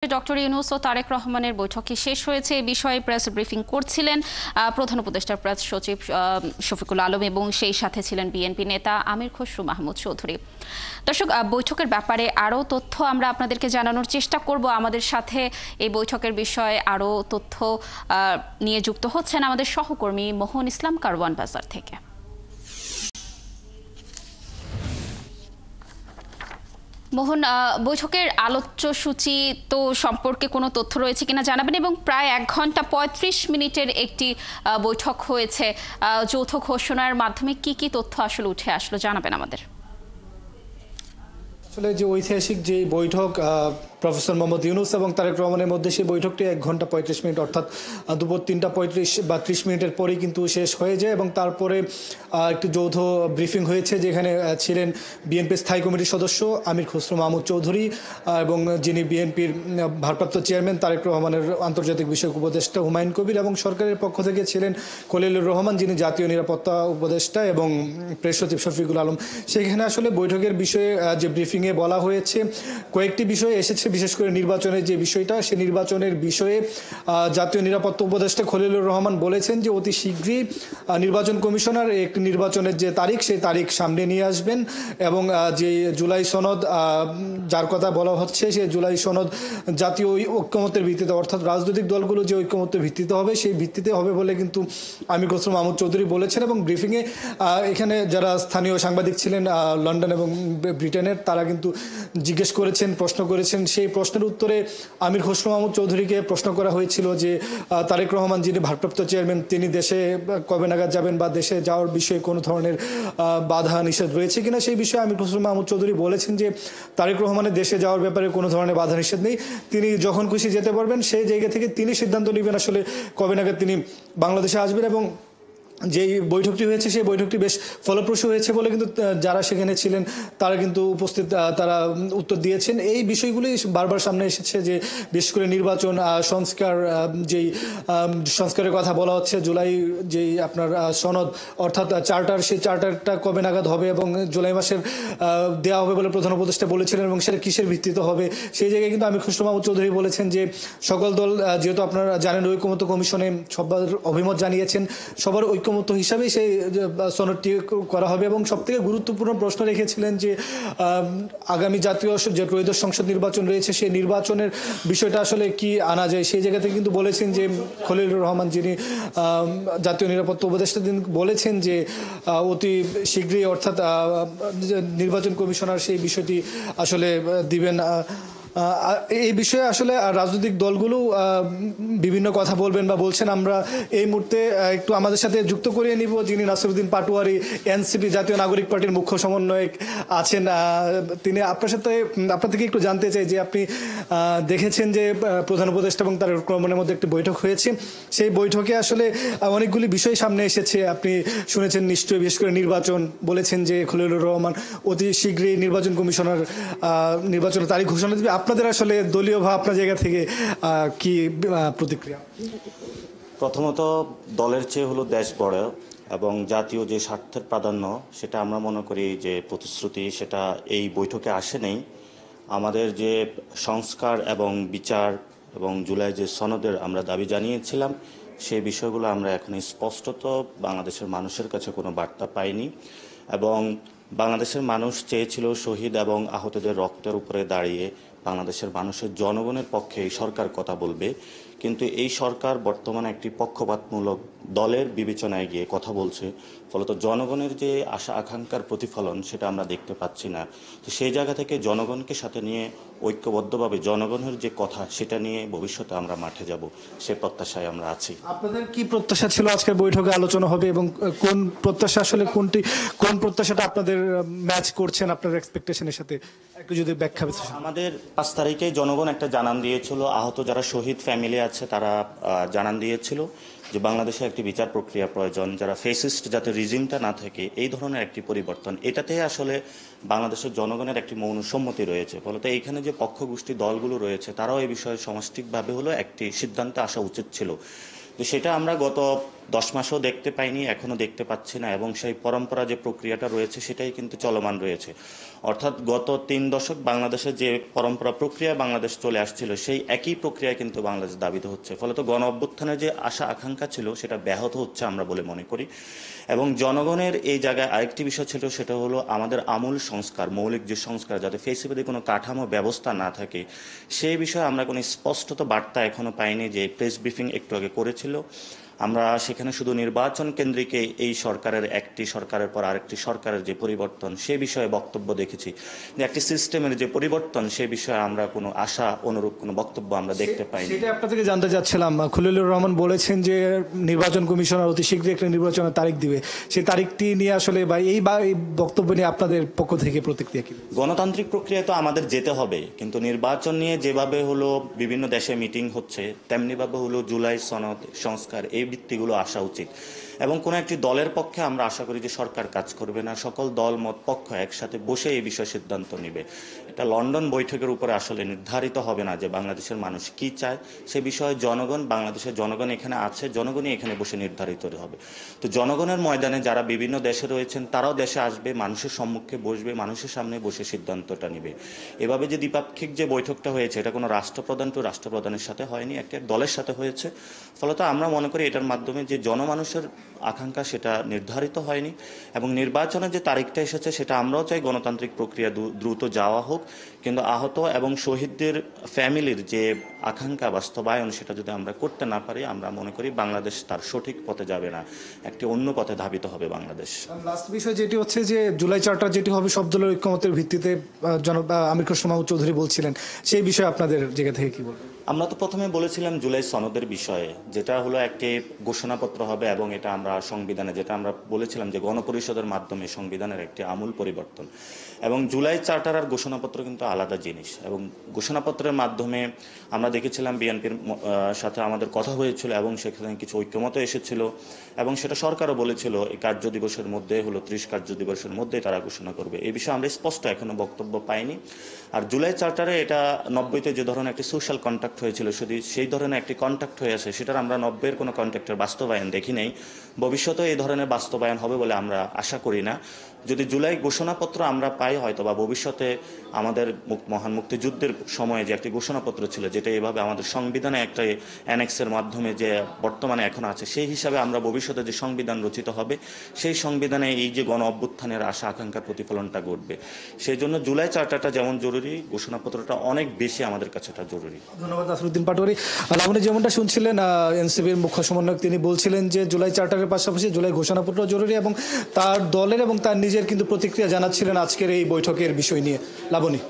Doctor Yunus ও তারেক রহমানের বৈঠকে শেষ হয়েছে এই বিষয়ে প্রেস ব্রিফিং করছিলেন প্রধান উপদেষ্টার প্রেস সচিব শফিকুল আলম এবং সেই সাথে ছিলেন বিএনপি নেতা আমির খসরু মাহমুদ চৌধুরী। দর্শক, বৈঠকের ব্যাপারে আরও তথ্য আমরা আপনাদেরকে জানানোর চেষ্টা করব। আমাদের সাথে এই বৈঠকের বিষয়ে আরও তথ্য নিয়ে যুক্ত হচ্ছেন আমাদের সহকর্মী মোহন ইসলাম কারওয়ান বাজার থেকে। মোহন, বৈঠকের আলোচ্য সূচি তো সম্পর্কে কোনো তথ্য রয়েছে কিনা জানাবেন, এবং প্রায় 1 ঘন্টা 35 মিনিটের একটি বৈঠক হয়েছে। যৌথ ঘোষণার মাধ্যমে কি কি তথ্য আসলে উঠে আসলো জানাবেন আমাদের। আসলে যে ঐতিহাসিক যে বৈঠক প্রফেসর মোহাম্মদ ইউনূস এবং তারেক রহমানের মধ্যে সেই বৈঠকটি 1 ঘন্টা 35 মিনিট অর্থাৎ দুপুর 3টা 35 বা 30 মিনিটের পরেই কিন্তু শেষ হয়ে যায় এবং তারপরে একটি যৌথ ব্রিফিং হয়েছে, যেখানে ছিলেন বিএনপি স্থায়ী কমিটির সদস্য আমির খসরু মাহমুদ চৌধুরী এবং যিনি বিএনপির ভারপ্রাপ্ত চেয়ারম্যান তারেক রহমানের আন্তর্জাতিক বিষয়ক উপদেষ্টা হুমায়ুন কবির, এবং সরকারের পক্ষ থেকে ছিলেন খলিলুর রহমান যিনি জাতীয় নিরাপত্তা উপদেষ্টা এবং প্রেস সচিব শফিকুল আলম। সেখানে আসলে বৈঠকের বিষয়ে যে ব্রিফিংয়ে বলা হয়েছে কয়েকটি বিষয় এসেছে, বিশেষ করে নির্বাচনের যে বিষয়টা, সেই নির্বাচনের বিষয়ে জাতীয় নিরাপত্তা উপদেষ্টা খলিলুর রহমান বলেছেন যে অতি শীঘ্রই নির্বাচন কমিশনার একটি নির্বাচনের যে তারিখ সেই তারিখ সামনে নিয়ে আসবেন এবং যে জুলাই সনদ যার কথা বলা হচ্ছে সেই জুলাই সনদ জাতীয় ঐক্যমত্যের ভিত্তিতে, অর্থাৎ রাজনৈতিক দলগুলো যে ঐক্যমত্যের ভিত্তিতে হবে সেই ভিত্তিতে হবে বলে কিন্তু আমির খসরু মাহমুদ চৌধুরী বলেছেন। এবং ব্রিফিংয়ে এখানে যারা স্থানীয় সাংবাদিক ছিলেন লন্ডন এবং ব্রিটেনের, তারা কিন্তু জিজ্ঞেস করেছেন, প্রশ্ন করেছেন। সেই প্রশ্নের উত্তরে আমির খসরু মাহমুদ চৌধুরীকে প্রশ্ন করা হয়েছিল যে তারেক রহমান যিনি ভারপ্রাপ্ত চেয়ারম্যান তিনি দেশে কবে নাগাদ যাবেন বা দেশে যাওয়ার বিষয়ে কোনো ধরনের বাধা নিষেধ রয়েছে কিনা। সেই বিষয়ে আমির খসরু মাহমুদ চৌধুরী বলেছেন যে তারেক রহমানের দেশে যাওয়ার ব্যাপারে কোনো ধরনের বাধা নিষেধ নেই, তিনি যখন খুশি যেতে পারবেন, সেই জায়গা থেকে তিনি সিদ্ধান্ত নেবেন আসলে কবে নাগাদ তিনি বাংলাদেশে আসবেন। এবং যেই বৈঠকটি হয়েছে সেই বৈঠকটি বেশ ফলপ্রসূ হয়েছে বলে কিন্তু যারা সেখানে ছিলেন তারা কিন্তু উপস্থিত, তারা উত্তর দিয়েছেন। এই বিষয়গুলি বারবার সামনে এসেছে যে বিশেষ করে নির্বাচন সংস্কার, যেই সংস্কারের কথা বলা হচ্ছে, জুলাই যেই আপনার সনদ অর্থাৎ চার্টার, সেই চার্টারটা কবে নাগাদ হবে এবং জুলাই মাসের দেওয়া হবে বলে প্রধান উপদেষ্টা বলেছিলেন, এবং সেটা কিসের ভিত্তিতে হবে। সেই জায়গায় কিন্তু আমির খসরু মাহমুদ চৌধুরী বলেছেন যে সকল দল, যেহেতু আপনারা জানেন ঐক্যমত্য কমিশনে সবার অভিমত জানিয়েছেন, সবার ঐক্যমত্য হিসাবেই সেই সনদটি করা হবে। এবং সবথেকে গুরুত্বপূর্ণ প্রশ্ন রেখেছিলেন যে আগামী জাতীয় যে ত্রয়োদশ সংসদ নির্বাচন রয়েছে সেই নির্বাচনের বিষয়টা আসলে কি আনা যায়। সেই জায়গা থেকে কিন্তু বলেছেন যে খলিলুর রহমান যিনি জাতীয় নিরাপত্তা উপদেষ্টা, তিনি বলেছেন যে অতি শীঘ্রই অর্থাৎ নির্বাচন কমিশনার সেই বিষয়টি আসলে দিবেন। এই বিষয়ে আসলে রাজনৈতিক দলগুলো বিভিন্ন কথা বলবেন বা বলছেন। আমরা এই মুহূর্তে একটু আমাদের সাথে যুক্ত করিয়ে নিব যিনি নাসিরউদ্দিন পাটোয়ারি, এনসিপি জাতীয় নাগরিক পার্টির মুখ্য সমন্বয়ক আছেন। তিনি আপনার থেকে একটু জানতে চাই যে আপনি দেখেছেন যে প্রধান উপদেষ্টা এবং তারেক রহমানের মধ্যে একটি বৈঠক হয়েছে, সেই বৈঠকে আসলে অনেকগুলি বিষয় সামনে এসেছে, আপনি শুনেছেন নিশ্চয়ই। বিশেষ করে নির্বাচন, বলেছেন যে খলিলুর রহমান অতি শীঘ্রই নির্বাচন কমিশনার নির্বাচনের তারিখ ঘোষণা দেবে। আপনাদের আসলে দলীয় ভাব আপনার জায়গা থেকে কি প্রতিক্রিয়া? প্রথমত, দলের চেয়ে হলো দেশ বড় এবং জাতীয় যে স্বার্থের প্রাধান্য, সেটা আমরা মনে করি যে প্রতিশ্রুতি সেটা এই বৈঠকে আসে নেই। আমাদের যে সংস্কার এবং বিচার এবং জুলাই যে সনদের আমরা দাবি জানিয়েছিলাম, সেই বিষয়গুলো আমরা এখন স্পষ্টত বাংলাদেশের মানুষের কাছে কোনো বার্তা পাইনি। এবং বাংলাদেশের মানুষ চেয়েছিল শহীদ এবং আহতদের রক্তের উপরে দাঁড়িয়ে বাংলাদেশের মানুষের জনগণের পক্ষে এই সরকার কথা বলবে, কিন্তু এই সরকার বর্তমানে একটি পক্ষপাতমূলক দলের বিবেচনায় গিয়ে কথা বলছে। ফলত জনগণের যে আশা আকাঙ্ক্ষার প্রতিফলন সেটা আমরা দেখতে পাচ্ছি না। তো সেই জায়গা থেকে জনগণকে সাথে নিয়ে ঐক্যবদ্ধভাবে জনগণের যে কথা সেটা নিয়ে ভবিষ্যতে আমরা মাঠে যাব, সে প্রত্যাশায় আমরা আছি। আপনাদের কি প্রত্যাশা ছিল আজকের বৈঠকে আলোচনা হবে এবং কোন প্রত্যাশা আসলে কোন প্রত্যাশাটা আপনাদের ম্যাচ করছেন আপনাদের এক্সপেকটেশনের সাথে, একটু যদি ব্যাখ্যা? আমাদের 5 তারিখে জনগণ একটা জানান দিয়েছিল, আহত যারা শহীদ ফ্যামিলি আছে তারা জানান দিয়েছিল যে বাংলাদেশে একটি বিচার প্রক্রিয়া প্রয়োজন, যারা ফেসিস্ট যাতে রিজিমটা না থাকে, এই ধরনের একটি পরিবর্তন। এটাতে আসলে বাংলাদেশের জনগণের একটি মৌন সম্মতি রয়েছে। ফলত এইখানে যে পক্ষগোষ্ঠী দলগুলো রয়েছে তারাও এই বিষয়ে সমষ্টিকভাবে হলো একটি সিদ্ধান্তে আসা উচিত ছিল। তো সেটা আমরা গত 10 মাসও দেখতে পাইনি, এখনো দেখতে পাচ্ছি না, এবং সেই পরম্পরা যে প্রক্রিয়াটা রয়েছে সেটাই কিন্তু চলমান রয়েছে। অর্থাৎ গত 3 দশক বাংলাদেশে যে পরম্পরা প্রক্রিয়া বাংলাদেশ চলে আসছিল সেই একই প্রক্রিয়া কিন্তু বাংলাদেশ দাবিত হচ্ছে। ফলত গণ অভ্যুত্থানের যে আশা আকাঙ্ক্ষা ছিল সেটা ব্যাহত হচ্ছে আমরা বলে মনে করি। এবং জনগণের এই জায়গায় আরেকটি বিষয় ছিল, সেটা হলো আমাদের আমূল সংস্কার, মৌলিক যে সংস্কার, যাতে ফেসিবাদী কোনো কাঠামো ব্যবস্থা না থাকে, সেই বিষয়ে আমরা কোনো স্পষ্টত বার্তা এখনো পাইনি। যে প্রেস ব্রিফিং একটু আগে করেছিল, আমরা সেখানে শুধু নির্বাচন কেন্দ্রিক এই সরকারের একটি সরকারের পর আরেকটি সরকারের যে পরিবর্তন সে বিষয়ে বক্তব্য দেখেছি, যে একটি সিস্টেমের যে পরিবর্তন সে বিষয়ে আমরা কোনো আশা অনুরূপ কোনো বক্তব্য আমরা দেখতে পাইনি। সেটা আপনার থেকে জানতে চাচ্ছিলাম। খলিলুর রহমান বলেছেন যে নির্বাচন কমিশনার অতি শীঘ্রই একটা নির্বাচনের তারিখ দিবে, সেই তারিখটি নিয়ে আসলে বা এই বক্তব্য নিয়ে আপনাদের পক্ষ থেকে প্রতিক্রিয়া কি? গণতান্ত্রিক প্রক্রিয়া তো আমাদের যেতে হবে, কিন্তু নির্বাচন নিয়ে যেভাবে হলো বিভিন্ন দেশে মিটিং হচ্ছে তেমনিভাবে হলো জুলাই সনদ সংস্কার এই ভিত্তিগুলো আসা উচিত। এবং কোনো একটি দলের পক্ষে আমরা আশা করি যে সরকার কাজ করবে না, সকল দল মত পক্ষ একসাথে বসে এই বিষয়ে সিদ্ধান্ত নেবে। এটা লন্ডন বৈঠকের উপরে আসলে নির্ধারিত হবে না যে বাংলাদেশের মানুষ কি চায়, সে বিষয়ে জনগণ, বাংলাদেশের জনগণ এখানে আছে, জনগণই এখানে বসে নির্ধারিত হবে। তো জনগণের ময়দানে যারা বিভিন্ন দেশে রয়েছেন তারাও দেশে আসবে, মানুষের সম্মুখে বসবে, মানুষের সামনে বসে সিদ্ধান্তটা নেবে। এভাবে যে দ্বিপাক্ষিক যে বৈঠকটা হয়েছে এটা কোনো রাষ্ট্রপ্রধান টু রাষ্ট্রপ্রধানের সাথে হয়নি, একটা দলের সাথে হয়েছে। ফলত আমরা মনে করি এটার মাধ্যমে যে জনমানুষের আকাঙ্ক্ষা সেটা নির্ধারিত হয়নি। এবং নির্বাচনের যে তারিখটা এসেছে সেটা আমরাও চাই গণতান্ত্রিক প্রক্রিয়া দ্রুত যাওয়া হোক, কিন্তু আহত এবং শহীদদের ফ্যামিলির যে আকাঙ্ক্ষা বাস্তবায়ন সেটা যদি আমরা করতে না পারি, আমরা মনে করি বাংলাদেশ তার সঠিক পথে যাবে না, একটি অন্য পথে ধাবিত হবে বাংলাদেশ। লাস্ট বিষয় যেটি হচ্ছে যে জুলাই চার্টার যেটি হবে সব দলের ঐক্যমতের ভিত্তিতে, জনাব আমির খসরু মাহমুদ চৌধুরী বলছিলেন, সেই বিষয়ে আপনাদের জায়গা থেকে কি বলবেন? আমরা তো প্রথমে বলেছিলাম জুলাই সনদের বিষয়ে, যেটা হলো একটি ঘোষণাপত্র হবে, এবং এটা আমরা সংবিধানে, যেটা আমরা বলেছিলাম যে গণপরিষদের মাধ্যমে সংবিধানের একটি আমূল পরিবর্তন। এবং জুলাই চার্টার আর ঘোষণাপত্র কিন্তু আলাদা জিনিস। এবং ঘোষণাপত্রের মাধ্যমে আমরা দেখেছিলাম বিএনপির সাথে আমাদের কথা হয়েছিল এবং সেখানে কিছু ঐক্যমত এসেছিল, এবং সেটা সরকারও বলেছিল এই কার্য দিবসের মধ্যে হলো 30 কার্য দিবসের মধ্যে তারা ঘোষণা করবে। এই বিষয়ে আমরা স্পষ্ট এখনো বক্তব্য পাইনি। আর জুলাই চার্টারে এটা 90-তে যে ধরনের একটি সোশ্যাল কন্ট্যাক্ট হয়েছিল, শুধু সেই ধরনের একটি কন্ট্যাক্ট হয়ে আছে, সেটার আমরা 90-এর কোনো কন্ট্যাক্টের বাস্তবায়ন দেখি নেই। ভবিষ্যতেও এই ধরনের বাস্তবায়ন হবে বলে আমরা আশা করি না। যদি জুলাই ঘোষণাপত্র আমরা পাই, হয়তো বা ভবিষ্যতে আমাদের মহান মুক্তিযুদ্ধের সময়ে যে একটি ঘোষণাপত্র ছিল, যেটা এভাবে আমাদের সংবিধানে একটা অ্যানেক্সের মাধ্যমে যে বর্তমানে এখন আছে, সেই হিসাবে আমরা ভবিষ্যতে যে সংবিধান রচিত হবে সেই সংবিধানে এই যে গণ অভ্যুত্থানের আশা আকাঙ্ক্ষার প্রতিফলনটা ঘটবে। সেই জন্য জুলাই চার্টারটা যেমন জরুরি, ঘোষণাপত্রটা অনেক বেশি আমাদের কাছে এটা জরুরি। ধন্যবাদ নাসরুদ্দিন পাটোয়ারী। আপনি যেমনটা শুনছিলেন এনসিপির মুখ্য সমন্বয়ক তিনি বলছিলেন যে জুলাই চার্টারের পাশাপাশি জুলাই ঘোষণাপত্র জরুরি, এবং তার দলের এবং তার নিজের কিন্তু প্রতিক্রিয়া জানাচ্ছিলেন আজকের এই বৈঠকের বিষয় নিয়ে। লাবণী।